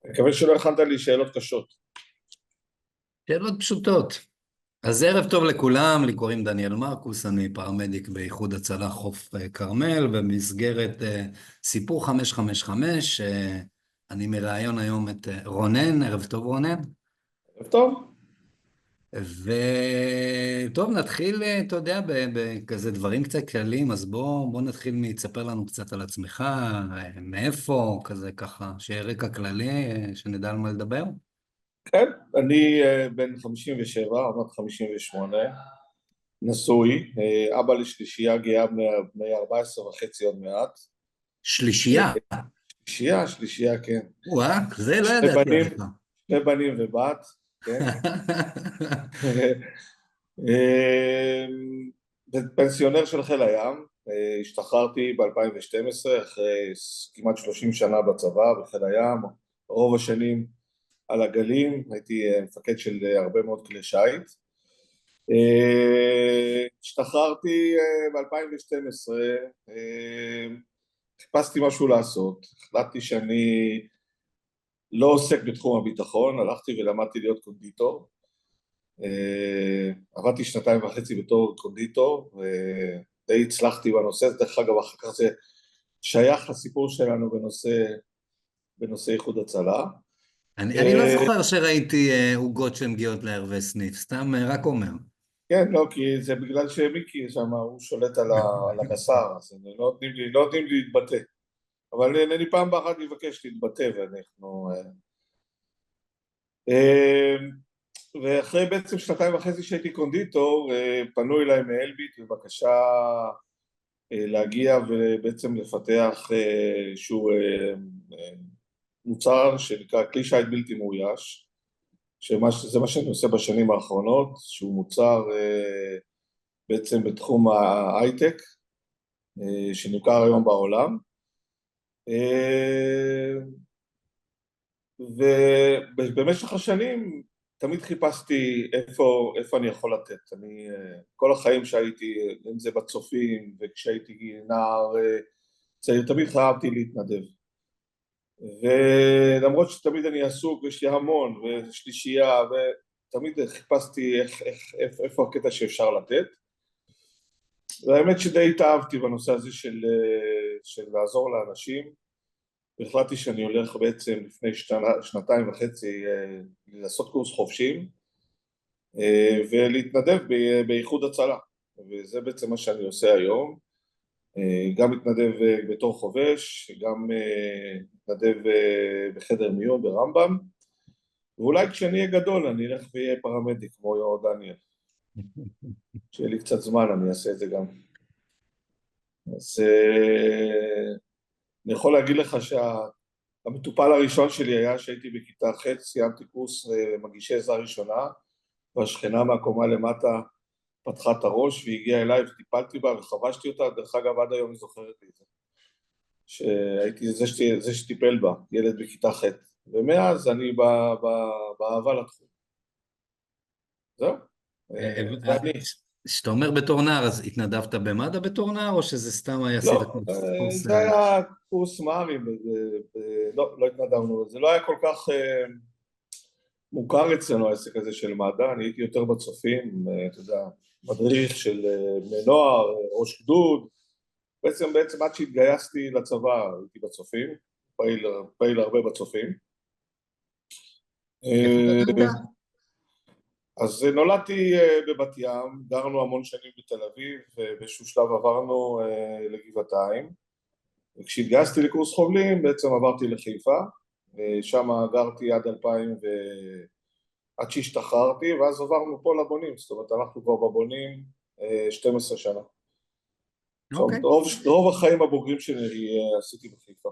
מקווה שלא הכנת לי שאלות קשות. שאלות פשוטות. אז ערב טוב לכולם, לי קוראים דניאל מרקוס, אני פרמדיק באיחוד הצלה חוף כרמל, במסגרת סיפור 555, אני מראיין היום את רונן, ערב טוב רונן. ערב טוב. וטוב, נתחיל, אתה יודע, בכזה דברים קצת כלליים, אז בוא נתחיל תספר לנו קצת על עצמך, מאיפה, כזה ככה, שיהיה רקע כללי, שנדע על מה לדבר. כן, אני בן 57, עמד 58, נשוי, אבא לשלישייה גאה בני 14 וחצי עוד מעט. שלישייה. שלישייה, כן. וואה, זה לא שני ידעתי בנים, עליך. שני בנים ובת, כן. פנסיונר של חיל הים, השתחררתי ב-2012 אחרי כמעט 30 שנה בצבא בחיל הים, רוב השנים על הגלים, הייתי מפקד של הרבה מאוד כלי שיט. השתחררתי ב-2012, חיפשתי משהו לעשות, החלטתי שאני לא עוסק בתחום הביטחון, הלכתי ולמדתי להיות קונדיטור, עבדתי 2.5 בתור קונדיטור, ודי הצלחתי בנושא, דרך אגב אחר כך זה שייך לסיפור שלנו בנושא איחוד הצלה. אני לא זוכר שראיתי עוגות שמגיעות לערבי סניף, סתם רק אומר. כן, לא, כי זה בגלל שמיקי שם, הוא שולט על הבשר, אז לא נותנים לי להתבטא. אבל אני פעם באחת מבקש להתבטא, ואנחנו... ואחרי בעצם 2.5 שהייתי קונדיטור, פנו אליי מאלביט בבקשה להגיע ובעצם לפתח איזשהו מוצר שנקרא כלי שיט בלתי מאויש, שזה מה שאני עושה בשנים האחרונות, שהוא מוצר בעצם בתחום ההייטק, שנמכר היום בעולם, ובמשך השנים תמיד חיפשתי איפה אני יכול לתת. כל החיים שהייתי, אם זה בצופים, וכשהייתי נער צעיר, תמיד חייבתי להתנדב. ולמרות שתמיד אני עסוק, ויש לי המון, ושלישייה, ותמיד חיפשתי איפה הקטע שאפשר לתת. והאמת שדי התאהבתי בנושא הזה של לעזור לאנשים, והחלטתי שאני הולך בעצם לפני 2.5 לעשות קורס חובשים, ולהתנדב באיחוד הצלה, וזה בעצם מה שאני עושה היום, גם מתנדב בתור חובש, גם מתנדב בחדר מיון ברמב"ם, ואולי כשאני אהיה גדול אני אלך ואהיה פרמדיק כמו יו"ר דניאל, שיהיה לי קצת זמן אני אעשה את זה גם. אז אני יכול להגיד לך שהמטופל הראשון שלי היה שהייתי בכיתה ח', סיימתי קורס מגישי עזרה ראשונה, והשכנה מהקומה למטה פתחה את הראש והגיעה אליי וטיפלתי בה וחבשתי אותה, דרך אגב עד היום היא זוכרת לי את זה, שהייתי זה שטיפל בה, ילד בכיתה ח', ומאז אני באהבה לתחום. זהו. ואני... כשאתה אומר בתור נער, אז התנדבת במד"א בתור נער, או שזה סתם היה עשית לא, קורס? זה היה קורס מארים, לא התנדבנו, זה לא היה כל כך מוכר אצלנו העסק הזה של מד"א, אני הייתי יותר בצופים, אתה יודע, מדריך של בני נוער, ראש גדוד, בעצם עד שהתגייסתי לצבא הייתי בצופים, פעיל הרבה בצופים. איפה גדלת? אז נולדתי בבת ים, גרנו המון שנים בתל אביב, ובאיזשהו שלב עברנו לגבעתיים, וכשהתגייסתי לקורס חובלים בעצם עברתי לחיפה, שם גרתי עד שהשתחררתי, ואז עברנו פה לבונים, זאת אומרת אנחנו כבר בבונים 12 שנה. אוקיי. רוב החיים הבוגרים שלי עשיתי בחיפה.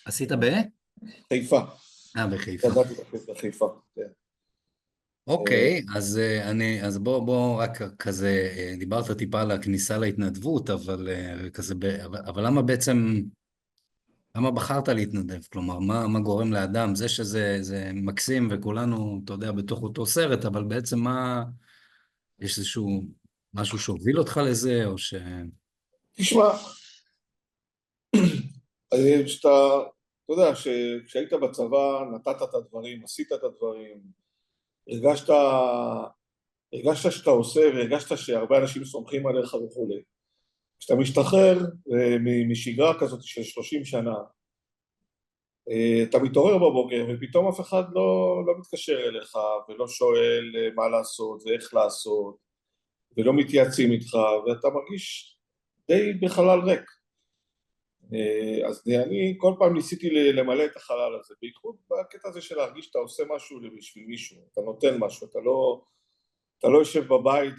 עשית חיפה. בחיפה. גדלתי בחיפה, כן. אוקיי, אז בוא רק כזה, דיברת טיפה על הכניסה להתנדבות, אבל למה בחרת להתנדב? כלומר, מה גורם לאדם? זה שזה מקסים וכולנו, אתה יודע, בתוך אותו סרט, אבל בעצם יש איזשהו משהו שהוביל אותך לזה, או ש... תשמע, אתה יודע, כשהיית בצבא נתת את הדברים, עשית את הדברים, הרגשת, הרגשת שאתה עושה והרגשת שהרבה אנשים סומכים עליך וכולי. כשאתה משתחרר משגרה כזאת של 30 שנה, אתה מתעורר בבוקר ופתאום אף אחד לא מתקשר אליך ולא שואל מה לעשות ואיך לעשות ולא מתייעצים איתך ואתה מרגיש די בחלל ריק. אז אני כל פעם ניסיתי למלא את החלל הזה, בייחוד בקטע הזה של להרגיש שאתה עושה משהו בשביל מישהו, אתה נותן משהו, אתה לא יושב בבית,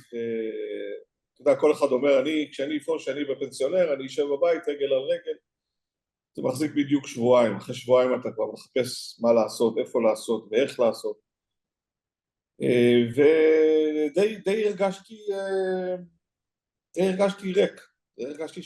אתה יודע, כל אחד אומר, כשאני אפרוש, שאני בפנסיונר, אני אשב בבית רגל על רגל, זה מחזיק בדיוק שבועיים, אחרי שבועיים אתה כבר מחפש מה לעשות, איפה לעשות ואיך לעשות, ודי הרגשתי ריק, הרגשתי